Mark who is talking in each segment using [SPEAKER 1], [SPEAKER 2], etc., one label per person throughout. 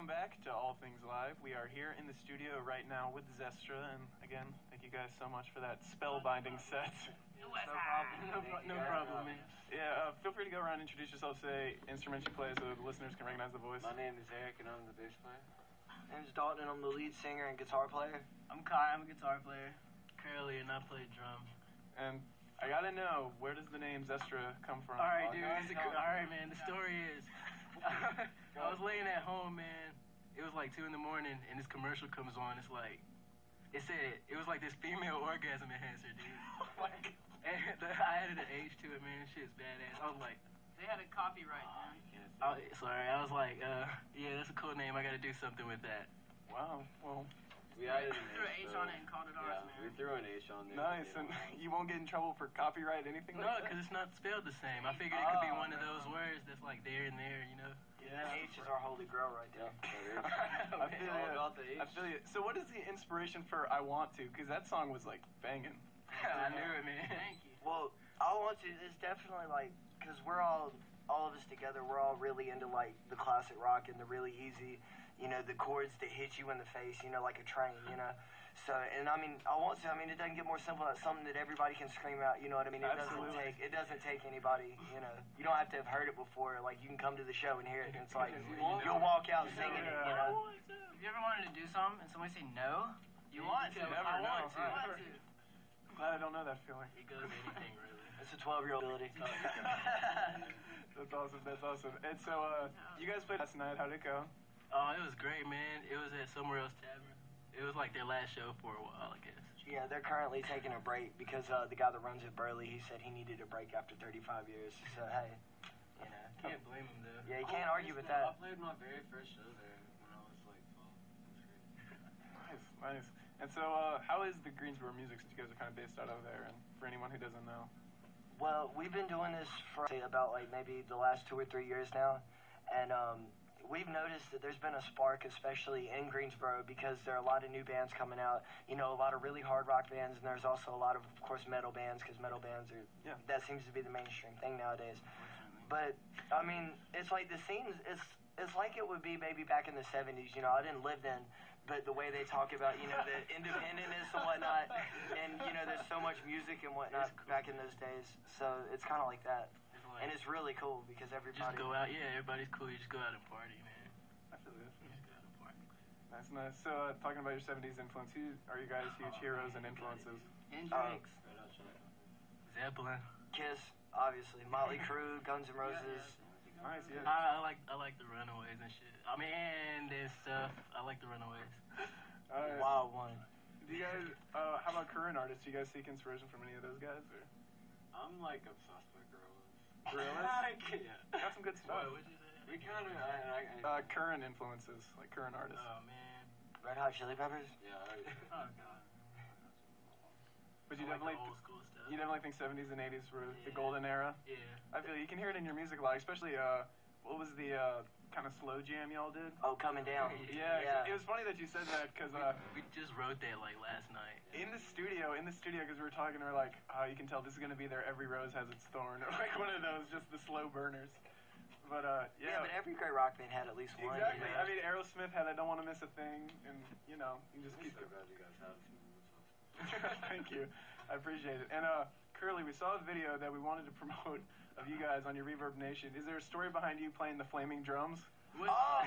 [SPEAKER 1] welcome back to All Things Live. We are here in the studio right now with Zestrah, and again, thank you guys so much for that spellbinding set.
[SPEAKER 2] No problem.
[SPEAKER 1] No problem, man. Yeah, feel free to go around and introduce yourself, say instruments you play so the listeners can recognize the voice.
[SPEAKER 3] My name is Eric, and I'm the bass player.
[SPEAKER 2] My name's Dalton, and I'm the lead singer and guitar player.
[SPEAKER 4] I'm Kai, I'm a guitar player. Curly, and I play drums.
[SPEAKER 1] And I gotta know, where does the name Zestrah come from?
[SPEAKER 4] Alright, dude, alright, man, the story is, I was laying at home, man. It was like 2 in the morning, and this commercial comes on. It's like, it was like this female orgasm enhancer, dude.
[SPEAKER 1] Oh my God.
[SPEAKER 4] And I added an age to it, man. This shit's badass. I was like,
[SPEAKER 5] they had a copyright, man.
[SPEAKER 4] Sorry, I was like, yeah, that's a cool name. I gotta do something with that.
[SPEAKER 1] Wow, well.
[SPEAKER 3] We added
[SPEAKER 5] threw an H on it and called it ours, man.
[SPEAKER 3] We threw an H on there.
[SPEAKER 1] Nice, and you won't get in trouble for copyright anything
[SPEAKER 4] No,
[SPEAKER 1] like that?
[SPEAKER 4] because it's not spelled the same. I figured it could be one of those words that's like there and there, you know?
[SPEAKER 2] Yeah, H is our holy grail right there.
[SPEAKER 1] I feel you. So what is the inspiration for I Want To? Because that song was like banging.
[SPEAKER 4] I knew it, man.
[SPEAKER 5] Thank you.
[SPEAKER 2] Well, I Want To is definitely like, because we're all of us together, we're all really into like the classic rock and the really easy, you know, the chords that hit you in the face, you know, like a train, you know. So, and I mean, it doesn't get more simple. It's something that everybody can scream out, you know what I mean? It doesn't take anybody, you know. You don't have to have heard it before. Like, you can come to the show and hear it, and it's like, you'll walk out singing it, you know.
[SPEAKER 5] Have you ever wanted to do something and somebody say no? You want to.
[SPEAKER 4] I want to.
[SPEAKER 1] I'm glad I don't know that feeling.
[SPEAKER 4] It goes anything, really.
[SPEAKER 2] It's a 12-year-old ability.
[SPEAKER 1] That's awesome, that's awesome. And so, you guys played last night. How'd it go?
[SPEAKER 4] Oh, it was great, man. It was at Somewhere Else Tavern. It was like their last show for a while, I guess.
[SPEAKER 2] Yeah, they're currently taking a break because the guy that runs it, Burley, he said he needed a break after 35 years. So, hey, you know.
[SPEAKER 4] Can't blame him, though.
[SPEAKER 2] Yeah, you can't argue with
[SPEAKER 3] I
[SPEAKER 2] that.
[SPEAKER 3] played my very first show there when I was like 12. It was great.
[SPEAKER 1] Nice. And so, how is the Greensboro music, since you guys are kind of based out of there, and for anyone who doesn't know?
[SPEAKER 2] Well, we've been doing this for about like maybe the last 2 or 3 years now, and we've noticed that there's been a spark, especially in Greensboro, because there are a lot of new bands coming out. You know, a lot of really hard rock bands, and there's also a lot of course, metal bands, because metal bands are, that seems to be the mainstream thing nowadays. But, I mean, it's like the scenes, it's like it would be maybe back in the 70s, you know, I didn't live then, but the way they talk about, you know, the independentness and whatnot, and, you know, there's so much music and whatnot back in those days, so it's kind of like that. And it's really cool because everybody...
[SPEAKER 4] Just go out, yeah, everybody's cool. You just go out and party, man.
[SPEAKER 1] I feel this.
[SPEAKER 4] You just go out and party.
[SPEAKER 1] That's nice. So, talking about your 70s influence, who are you guys huge heroes and influences?
[SPEAKER 4] Hendrix. Zeppelin.
[SPEAKER 2] Kiss, obviously. Motley Crue, Guns N' Roses.
[SPEAKER 1] Nice, yeah.
[SPEAKER 4] I like the Runaways and shit. I mean, and this stuff. I like the Runaways.
[SPEAKER 2] Wild one.
[SPEAKER 1] Do you guys, how about current artists? Do you guys seek inspiration from any of those guys? Or?
[SPEAKER 3] I'm like obsessed with Gorillaz.
[SPEAKER 1] Gorillaz?
[SPEAKER 3] Yeah.
[SPEAKER 1] Got some good stuff.
[SPEAKER 4] What'd you say?
[SPEAKER 3] We kind of,
[SPEAKER 1] current influences, like current artists.
[SPEAKER 4] Oh, man.
[SPEAKER 2] Red Hot Chili Peppers?
[SPEAKER 3] Yeah.
[SPEAKER 4] Oh, God.
[SPEAKER 1] But you
[SPEAKER 4] I like
[SPEAKER 1] definitely,
[SPEAKER 4] the old school stuff.
[SPEAKER 1] you definitely think 70s and 80s were the golden era?
[SPEAKER 4] Yeah.
[SPEAKER 1] I feel you can hear it in your music a lot, especially, what was the kind of slow jam y'all did?
[SPEAKER 2] Oh, Coming Down.
[SPEAKER 1] Yeah. It was funny that you said that, because
[SPEAKER 4] we just wrote that, like, last night.
[SPEAKER 1] in the studio, because we were talking, we were like, oh, you can tell this is going to be there, every rose has its thorn, or like one of those, just the slow burners. But,
[SPEAKER 2] Yeah, but every great rock band had at least one.
[SPEAKER 1] Exactly.
[SPEAKER 2] You know?
[SPEAKER 1] I mean, Aerosmith had I Don't Want to Miss a Thing, and, you know, you just
[SPEAKER 3] I'm
[SPEAKER 1] keep
[SPEAKER 3] so
[SPEAKER 1] going.
[SPEAKER 3] glad you guys have some.
[SPEAKER 1] Thank you. I appreciate it. And, Curly, we saw a video that we wanted to promote of you guys on your Reverb Nation. Is there a story behind you playing the flaming drums?
[SPEAKER 2] Oh!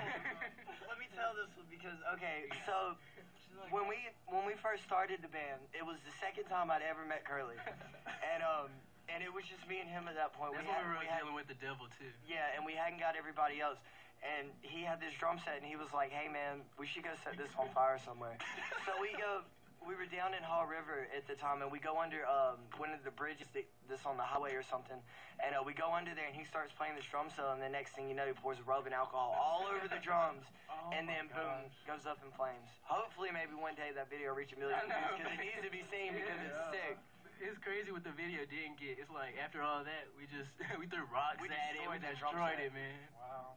[SPEAKER 2] Let me tell this one because, okay, so when we first started the band, it was the second time I'd ever met Curly. And it was just me and him at that point.
[SPEAKER 4] That's when we were dealing with the devil, too.
[SPEAKER 2] Yeah, and we hadn't got everybody else. And he had this drum set, and he was like, hey, man, we should go set this on fire somewhere. So we were down in Haw River at the time, and we go under one of the bridges that's on the highway or something, and we go under there, and he starts playing this drum solo, and the next thing you know, he pours rubbing alcohol all over the drums, and then boom, goes up in flames. Hopefully, maybe one day that video will reach 1 million views, because it needs to be seen, because it's sick.
[SPEAKER 4] It's crazy what the video didn't get. It's like, after all that, we threw rocks at it, we destroyed it, man.
[SPEAKER 1] Wow.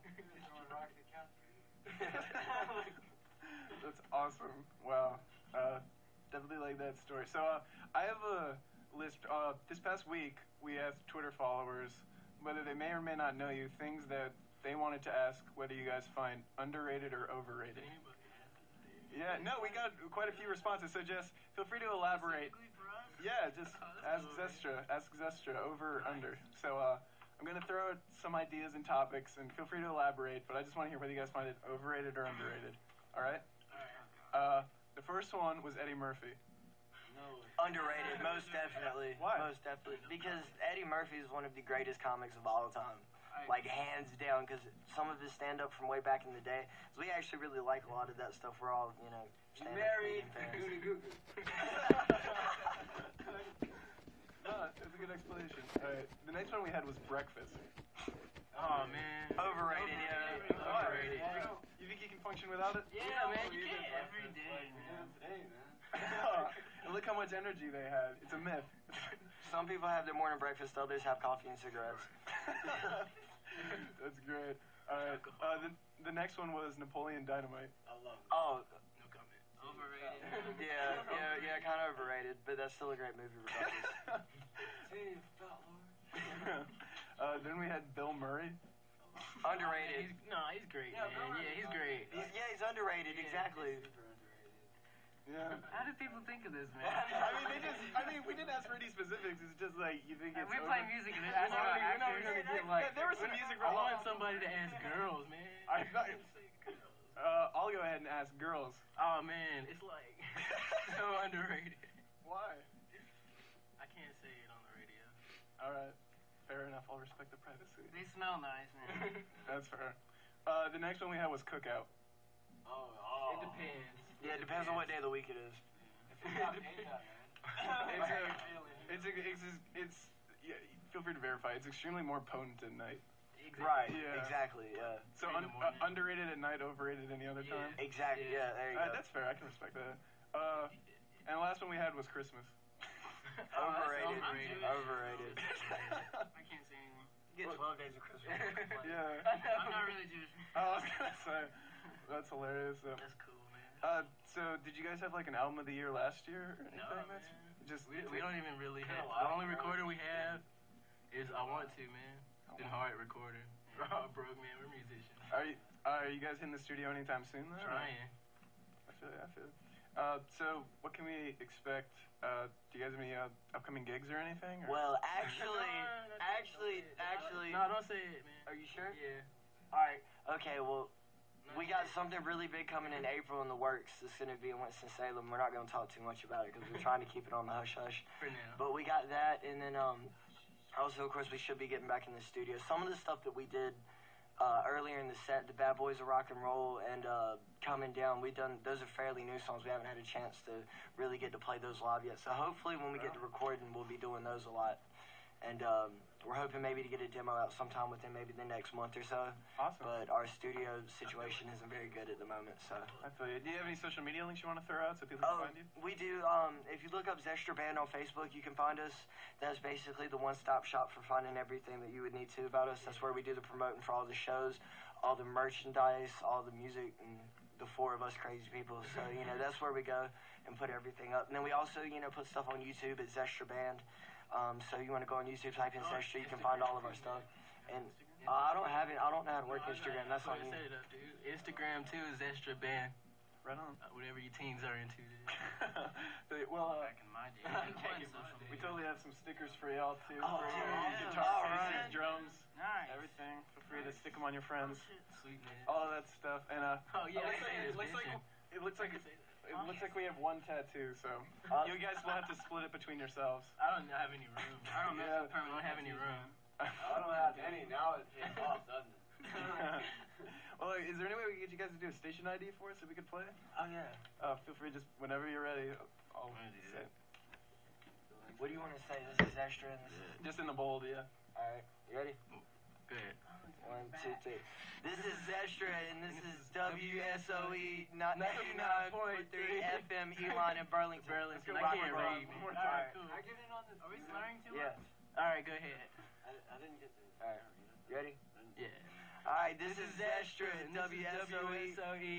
[SPEAKER 1] That's awesome. Wow. Definitely like that story. So I have a list. This past week, we asked Twitter followers whether they may or may not know you, things that they wanted to ask whether you guys find underrated or overrated. Yeah, no, we got quite a few responses, so just feel free to elaborate. Yeah, just ask Zestrah, over, under. So I'm going to throw out some ideas and topics, and feel free to elaborate, but I just want to hear whether you guys find it overrated or underrated. All right? The first one was Eddie Murphy.
[SPEAKER 2] Underrated, most definitely.
[SPEAKER 1] Why?
[SPEAKER 2] Most definitely. Because Eddie Murphy is one of the greatest comics of all time. Like, hands down, because some of his stand-up from way back in the day, we actually really like a lot of that stuff. We're all, you know, stand-up comedian fans.
[SPEAKER 1] That's a good explanation. All right, the next one we had was breakfast.
[SPEAKER 4] Oh, man.
[SPEAKER 2] Overrated, yeah.
[SPEAKER 4] Overrated.
[SPEAKER 1] You think you can function without it?
[SPEAKER 5] Yeah, man, you can every day, man.
[SPEAKER 1] And look how much energy they had. It's a myth.
[SPEAKER 2] Some people have their morning breakfast, others have coffee and cigarettes.
[SPEAKER 1] That's great. All right. The next one was Napoleon Dynamite.
[SPEAKER 3] I love it.
[SPEAKER 2] Oh,
[SPEAKER 4] No comment.
[SPEAKER 5] Overrated.
[SPEAKER 2] yeah, kind of overrated, but that's still a great movie regardless.
[SPEAKER 3] Hey, fat lord.
[SPEAKER 1] Then we had Bill Murray.
[SPEAKER 2] Underrated.
[SPEAKER 4] He's great, man. Yeah, he's great.
[SPEAKER 2] He's underrated, exactly.
[SPEAKER 3] Super underrated.
[SPEAKER 1] Yeah.
[SPEAKER 5] How do people think of this, man?
[SPEAKER 1] We didn't ask for any specifics. It's just like, you think it's
[SPEAKER 5] We play music and
[SPEAKER 4] We're
[SPEAKER 5] that's
[SPEAKER 4] not
[SPEAKER 5] our
[SPEAKER 4] even
[SPEAKER 5] actors.
[SPEAKER 4] gonna get like.
[SPEAKER 1] There was some music
[SPEAKER 4] I
[SPEAKER 1] wrong.
[SPEAKER 4] want somebody to ask girls, man.
[SPEAKER 1] I'll go ahead and ask girls.
[SPEAKER 4] Oh man, it's like so underrated.
[SPEAKER 1] Why?
[SPEAKER 4] I can't say it on the radio.
[SPEAKER 1] All right. Fair enough. I'll respect the privacy.
[SPEAKER 5] They smell nice, man.
[SPEAKER 1] That's fair. The next one we had was Cookout.
[SPEAKER 3] Oh.
[SPEAKER 4] It depends.
[SPEAKER 2] Yeah, it depends on what day of the week it is.
[SPEAKER 3] If you got paid that, man.
[SPEAKER 1] It's yeah, feel free to verify. It's extremely more potent at night.
[SPEAKER 2] Right,
[SPEAKER 1] Yeah.
[SPEAKER 2] exactly, yeah.
[SPEAKER 1] So
[SPEAKER 4] In the morning.
[SPEAKER 1] underrated at night, overrated any other
[SPEAKER 4] Yeah.
[SPEAKER 1] time.
[SPEAKER 2] Exactly, yeah, there you go.
[SPEAKER 1] That's fair. I can respect that. And the last one we had was Christmas.
[SPEAKER 2] Overrated.
[SPEAKER 5] Overrated.
[SPEAKER 2] Overrated.
[SPEAKER 5] I can't say anything.
[SPEAKER 2] You get 12 days of Christmas.
[SPEAKER 1] Yeah.
[SPEAKER 5] I'm not really Jewish.
[SPEAKER 1] I was gonna say that's hilarious.
[SPEAKER 4] That's cool, man.
[SPEAKER 1] So did you guys have like an album of the year last year or anything?
[SPEAKER 4] No, man.
[SPEAKER 1] Just
[SPEAKER 4] We don't even really have. The only recorder we have is I Want To, man. Been hard recording. Broke, man. We're musicians.
[SPEAKER 1] Are you guys in the studio anytime soon though?
[SPEAKER 4] Trying.
[SPEAKER 1] I feel it. So what can we expect? Do you guys have any upcoming gigs or anything? Or?
[SPEAKER 2] Well, actually,
[SPEAKER 4] No, don't say it, man.
[SPEAKER 2] are you sure?
[SPEAKER 4] Yeah.
[SPEAKER 2] Alright, okay, well, we got something really big coming in April in the works. It's going to be in Winston-Salem. We're not going to talk too much about it because we're trying to keep it on the hush-hush.
[SPEAKER 4] For now.
[SPEAKER 2] But we got that, and then also, of course, we should be getting back in the studio. Some of the stuff that we did earlier in the set, the Bad Boys of Rock and Roll and Coming Down, those are fairly new songs. We haven't had a chance to really get to play those live yet. So hopefully when we get to recording, we'll be doing those a lot. And we're hoping maybe to get a demo out sometime within maybe the next month or so.
[SPEAKER 1] Awesome.
[SPEAKER 2] But our studio situation isn't very good at the moment, so.
[SPEAKER 1] I feel you. Do you have any social media links you want to throw out so people can find you?
[SPEAKER 2] We do. If you look up Zestrah Band on Facebook, you can find us. That's basically the one-stop shop for finding everything that you would need to about us. That's where we do the promoting for all the shows, all the merchandise, all the music, and the four of us crazy people. So, that's where we go and put everything up. And then we also, put stuff on YouTube at Zestrah Band. So you want to go on YouTube, type in Zestrah, you can find all of our stuff. And I don't have it. I don't know how to work Instagram. That's on you.
[SPEAKER 4] Set it up, dude. Instagram too is Zestrah Band.
[SPEAKER 1] Right on.
[SPEAKER 4] Whatever your teens are into.
[SPEAKER 1] Well,
[SPEAKER 5] Back in my day.
[SPEAKER 1] we totally have some stickers for y'all too.
[SPEAKER 2] Oh,
[SPEAKER 1] for your
[SPEAKER 2] yeah.
[SPEAKER 1] guitar
[SPEAKER 2] All
[SPEAKER 1] cases,
[SPEAKER 2] right.
[SPEAKER 1] drums,
[SPEAKER 5] Nice.
[SPEAKER 1] everything. Feel free to stick them on your friends.
[SPEAKER 4] Sweet, man.
[SPEAKER 1] All of that stuff. And
[SPEAKER 4] Oh, yeah,
[SPEAKER 1] it looks like we have one tattoo. So you guys will have to split it between yourselves.
[SPEAKER 4] I don't have any room. I don't
[SPEAKER 1] Yeah.
[SPEAKER 4] have any room.
[SPEAKER 3] I don't have any. Now it pays off, doesn't it?
[SPEAKER 1] Well, is there any way we can get you guys to do a station ID for us so we could play?
[SPEAKER 2] Oh, yeah.
[SPEAKER 1] Feel free, just whenever you're ready. I'll say it.
[SPEAKER 2] What do you want to say? This is Zestrah and this is...
[SPEAKER 1] Just in the bold, yeah.
[SPEAKER 2] All right. You ready?
[SPEAKER 4] Go ahead.
[SPEAKER 2] 1, 2, 3. This is Zestrah and this is WSOE 99.3 FM Elon in Burlington.
[SPEAKER 4] I can't read, man.
[SPEAKER 1] More
[SPEAKER 2] All
[SPEAKER 1] time.
[SPEAKER 2] right.
[SPEAKER 5] Are we slurring too
[SPEAKER 2] Yeah.
[SPEAKER 5] much?
[SPEAKER 4] All right, go ahead.
[SPEAKER 3] I didn't get the.
[SPEAKER 2] All right. You ready?
[SPEAKER 4] Yeah.
[SPEAKER 2] All right. This is Zestrah and WSOE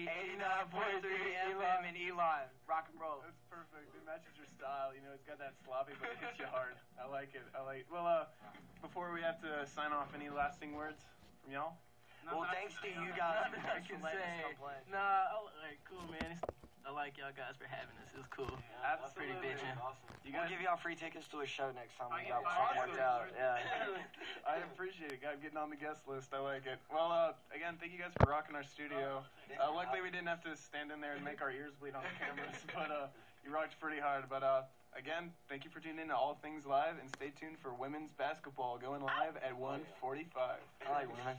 [SPEAKER 2] 89.3 FM in Elon. Rock and roll.
[SPEAKER 1] That's perfect. It matches your style. It's got that sloppy, but it hits you hard. I like it. Well, before we have to sign off, any lasting words from y'all?
[SPEAKER 2] Well, thanks to you guys
[SPEAKER 4] Nothing I
[SPEAKER 2] for
[SPEAKER 4] can
[SPEAKER 2] letting us
[SPEAKER 4] say.
[SPEAKER 2] come play.
[SPEAKER 4] Nah, like, cool, man. I like y'all guys for having us. It was cool. Pretty bitchin'.
[SPEAKER 3] Awesome.
[SPEAKER 2] We'll give y'all free tickets to a show next time we
[SPEAKER 5] I
[SPEAKER 2] got
[SPEAKER 5] get
[SPEAKER 2] something
[SPEAKER 5] fired.
[SPEAKER 2] worked out. Yeah.
[SPEAKER 1] I appreciate it, guys. Getting on the guest list. I like it. Well, again, thank you guys for rocking our studio. Luckily, we didn't have to stand in there and make our ears bleed on the cameras, but you rocked pretty hard. But again, thank you for tuning in to All Things Live, and stay tuned for women's basketball going live at 1:45.
[SPEAKER 2] I like women.